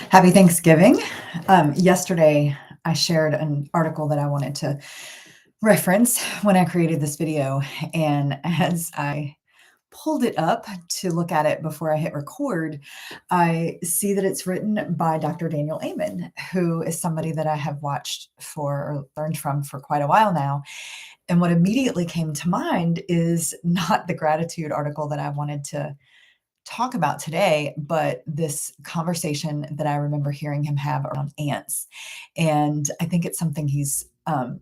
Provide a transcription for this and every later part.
Happy Thanksgiving. Yesterday, I shared an article that I wanted to reference when I created this video. And as I pulled it up to look at it before I hit record, I see that it's written by Dr. Daniel Amen, who is somebody that I have watched for or learned from for quite a while now. And what immediately came to mind is not the gratitude article that I wanted to talk about today, but this conversation that I remember hearing him have around ants. And I think it's something he's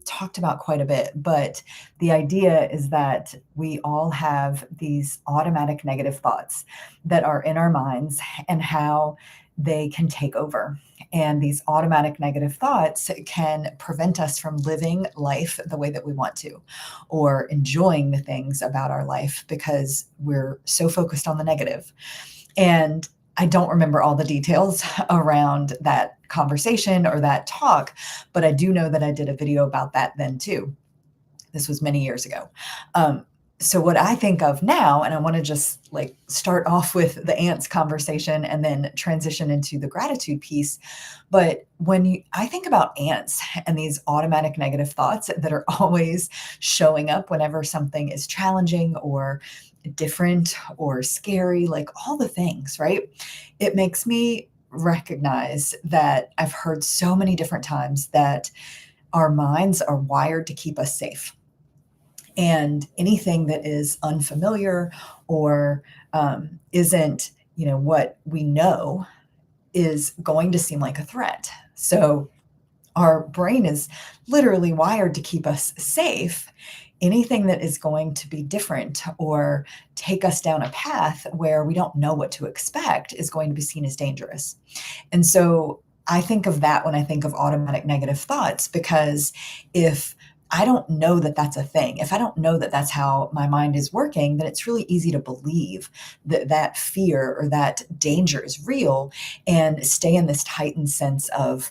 talked about quite a bit. But the idea is that we all have these automatic negative thoughts that are in our minds and how they can take over. And these automatic negative thoughts can prevent us from living life the way that we want to or enjoying the things about our life because we're so focused on the negative. And I don't remember all the details around that conversation or that talk, but I do know that I did a video about that then too. This was many years ago. So what I think of now, and I want to just like start off with the ants conversation and then transition into the gratitude piece. But I think about ants and these automatic negative thoughts that are always showing up whenever something is challenging or different or scary, like all the things, right? It makes me recognize that I've heard so many different times that our minds are wired to keep us safe, and anything that is unfamiliar or isn't what we know is going to seem like a threat. So our brain is literally wired to keep us safe. Anything that is going to be different or take us down a path where we don't know what to expect is going to be seen as dangerous. And so I think of that when I think of automatic negative thoughts, because if I don't know that that's a thing, if I don't know that that's how my mind is working, then it's really easy to believe that that fear or that danger is real and stay in this heightened sense of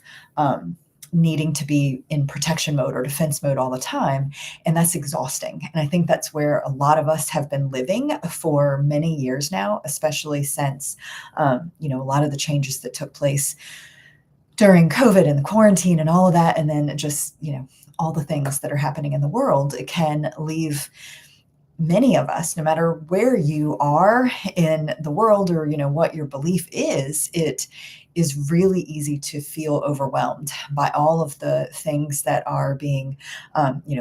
needing to be in protection mode or defense mode all the time. And that's exhausting. And I think that's where a lot of us have been living for many years now, especially since, a lot of the changes that took place during COVID and the quarantine and all of that. And then just, all the things that are happening in the world, it can leave many of us, no matter where you are in the world or what your belief is, it is really easy to feel overwhelmed by all of the things that are being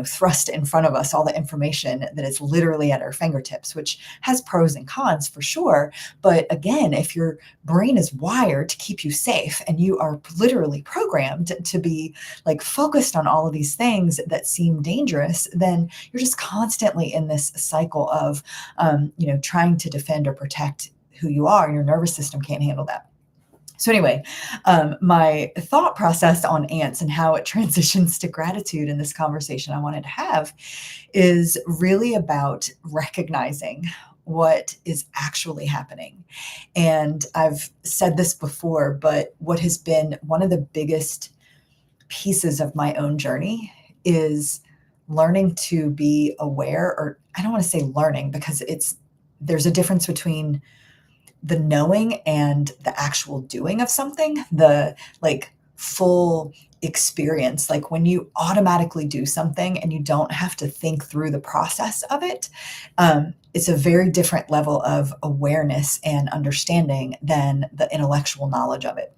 thrust in front of us, all the information that is literally at our fingertips, which has pros and cons for sure. But again, if your brain is wired to keep you safe and you are literally programmed to be like focused on all of these things that seem dangerous, then you're just constantly in this cycle of trying to defend or protect who you are, and your nervous system can't handle that. So anyway, my thought process on ants and how it transitions to gratitude in this conversation I wanted to have is really about recognizing what is actually happening. And I've said this before, but what has been one of the biggest pieces of my own journey is learning to be aware, or I don't want to say learning because there's a difference between the knowing and the actual doing of something, the like full experience, like when you automatically do something and you don't have to think through the process of it. It's a very different level of awareness and understanding than the intellectual knowledge of it.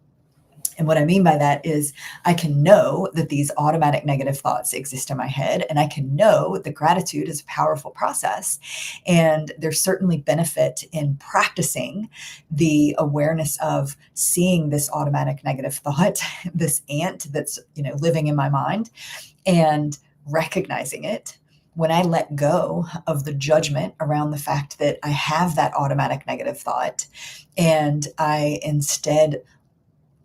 And what I mean by that is I can know that these automatic negative thoughts exist in my head, and I can know that gratitude is a powerful process. And there's certainly benefit in practicing the awareness of seeing this automatic negative thought, this ant that's, living in my mind, and recognizing it. When I let go of the judgment around the fact that I have that automatic negative thought, and I instead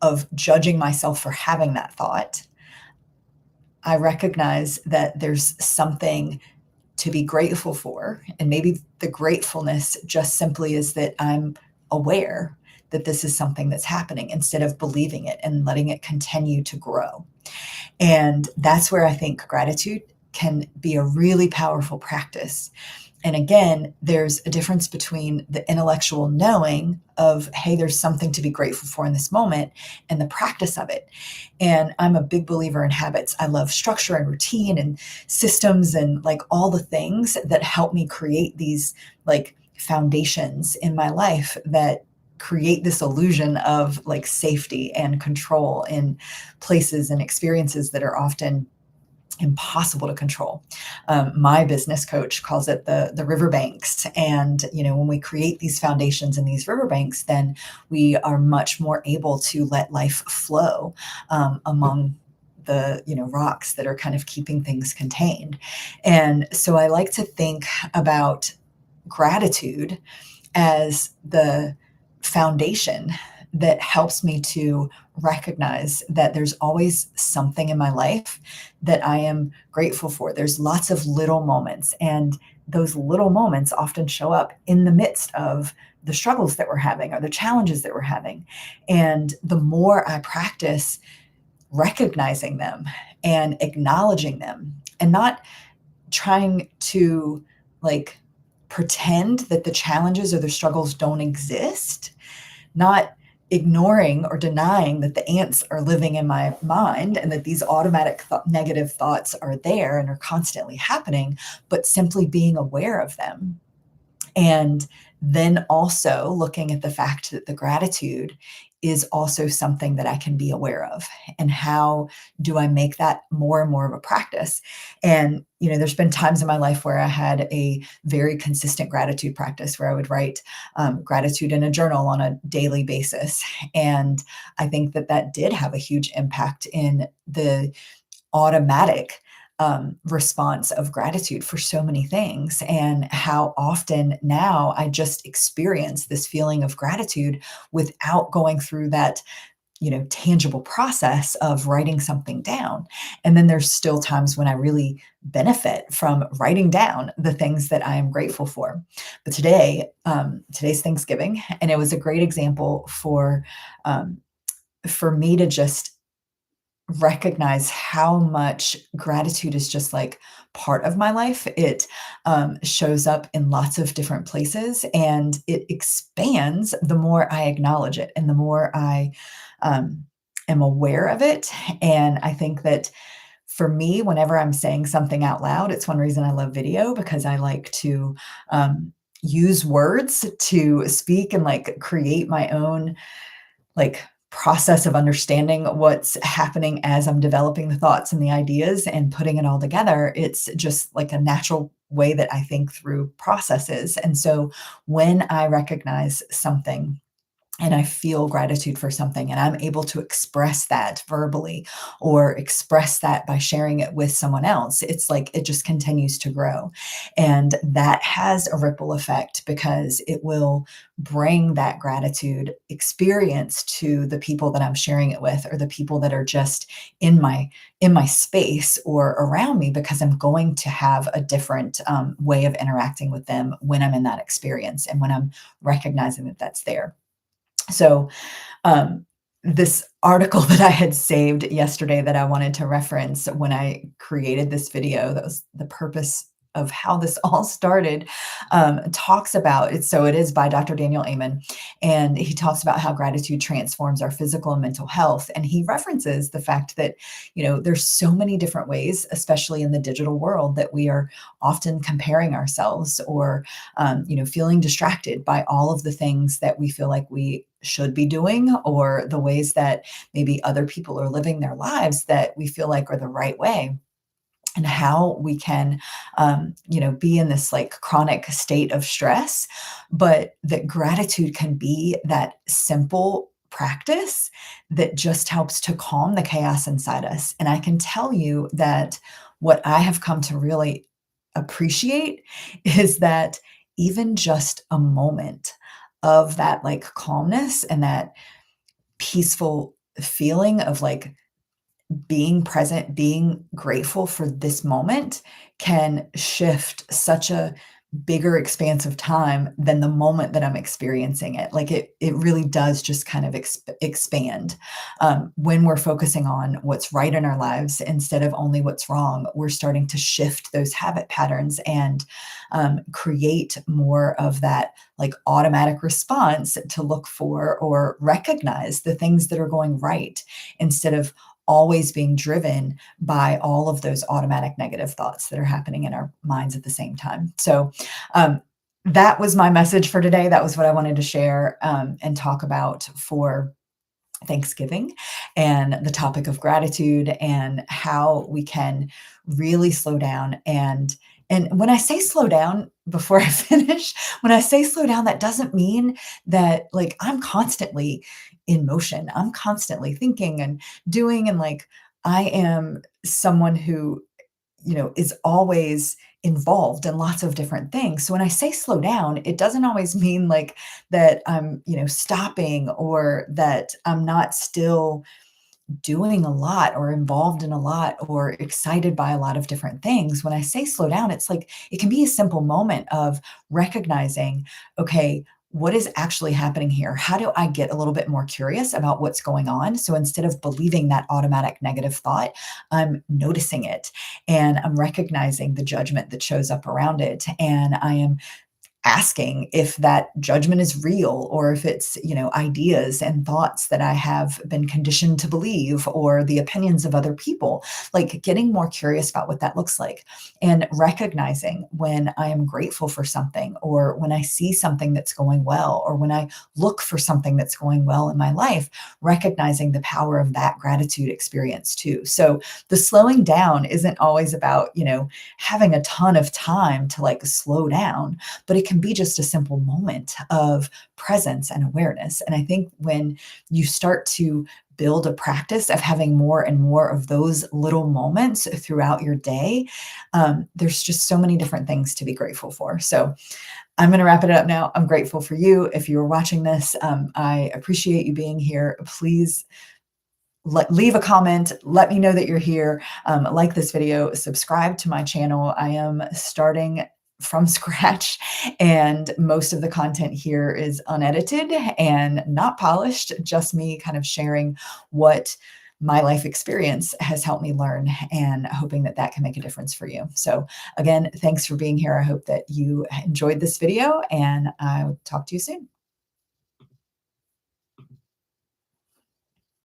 of judging myself for having that thought, I recognize that there's something to be grateful for. And maybe the gratefulness just simply is that I'm aware that this is something that's happening instead of believing it and letting it continue to grow. And that's where I think gratitude can be a really powerful practice. And again, there's a difference between the intellectual knowing of, hey, there's something to be grateful for in this moment, and the practice of it. And I'm a big believer in habits. I love structure and routine and systems and like all the things that help me create these like foundations in my life that create this illusion of like safety and control in places and experiences that are often impossible to control. My business coach calls it the riverbanks. And when we create these foundations in these riverbanks, then we are much more able to let life flow among the rocks that are kind of keeping things contained. And so I like to think about gratitude as the foundation that helps me to recognize that there's always something in my life that I am grateful for. There's lots of little moments, and those little moments often show up in the midst of the struggles that we're having or the challenges that we're having. And the more I practice recognizing them and acknowledging them and not trying to like pretend that the challenges or the struggles don't exist, not ignoring or denying that the ants are living in my mind and that these automatic negative thoughts are there and are constantly happening, but simply being aware of them. And then also looking at the fact that the gratitude is also something that I can be aware of. And how do I make that more and more of a practice? And, there's been times in my life where I had a very consistent gratitude practice where I would write gratitude in a journal on a daily basis. And I think that that did have a huge impact in the automatic response of gratitude for so many things, and how often now I just experience this feeling of gratitude without going through that tangible process of writing something down. And then there's still times when I really benefit from writing down the things that I am grateful for. But today's Thanksgiving, and it was a great example um, for me to just recognize how much gratitude is just like part of my life. It shows up in lots of different places, and it expands the more I acknowledge it and the more I um, am aware of it. And I think that for me, whenever I'm saying something out loud, it's one reason I love video, because I like to use words to speak and like create my own like process of understanding what's happening as I'm developing the thoughts and the ideas and putting it all together. It's just like a natural way that I think through processes. And so when I recognize something and I feel gratitude for something, and I'm able to express that verbally or express that by sharing it with someone else, it's like it just continues to grow. And that has a ripple effect because it will bring that gratitude experience to the people that I'm sharing it with, or the people that are just in my space or around me, because I'm going to have a different way of interacting with them when I'm in that experience and when I'm recognizing that that's there. So, um, this article that I had saved yesterday that I wanted to reference when I created this video, that was the purpose of how this all started, talks about it. So it is by Dr. Daniel Amen, and he talks about how gratitude transforms our physical and mental health. And he references the fact that, there's so many different ways, especially in the digital world, that we are often comparing ourselves or, feeling distracted by all of the things that we feel like we should be doing, or the ways that maybe other people are living their lives that we feel like are the right way, and how we can be in this like chronic state of stress, but that gratitude can be that simple practice that just helps to calm the chaos inside us. And I can tell you that what I have come to really appreciate is that even just a moment of that like calmness and that peaceful feeling of like being present, being grateful for this moment, can shift such a bigger expanse of time than the moment that I'm experiencing it. Like it really does just kind of expand. When we're focusing on what's right in our lives instead of only what's wrong, we're starting to shift those habit patterns and create more of that like automatic response to look for or recognize the things that are going right instead of always being driven by all of those automatic negative thoughts that are happening in our minds at the same time. So, um, that was my message for today. That was what I wanted to share and talk about for Thanksgiving and the topic of gratitude and how we can really slow down and when I say slow down before I finish, when I say slow down, that doesn't mean that like I'm constantly in motion. I'm constantly thinking and doing and like I am someone who is always involved in lots of different things. So when I say slow down, it doesn't always mean like that I'm, stopping or that I'm not still doing a lot or involved in a lot or excited by a lot of different things. When I say slow down, it's like it can be a simple moment of recognizing, okay, what is actually happening here? How do I get a little bit more curious about what's going on? So instead of believing that automatic negative thought, I'm noticing it and I'm recognizing the judgment that shows up around it. And I am asking if that judgment is real or if it's, ideas and thoughts that I have been conditioned to believe or the opinions of other people, like getting more curious about what that looks like and recognizing when I am grateful for something or when I see something that's going well or when I look for something that's going well in my life, recognizing the power of that gratitude experience too. So the slowing down isn't always about, having a ton of time to like slow down, but it can be just a simple moment of presence and awareness. And I think when you start to build a practice of having more and more of those little moments throughout your day, there's just so many different things to be grateful for. So I'm going to wrap it up now. I'm grateful for you. If you are watching this, I appreciate you being here. Please leave a comment. Let me know that you're here. Like this video, subscribe to my channel. I am starting from scratch and most of the content here is unedited and not polished, just me kind of sharing what my life experience has helped me learn and hoping that that can make a difference for you. So again, thanks for being here. I hope that you enjoyed this video and I will talk to you soon.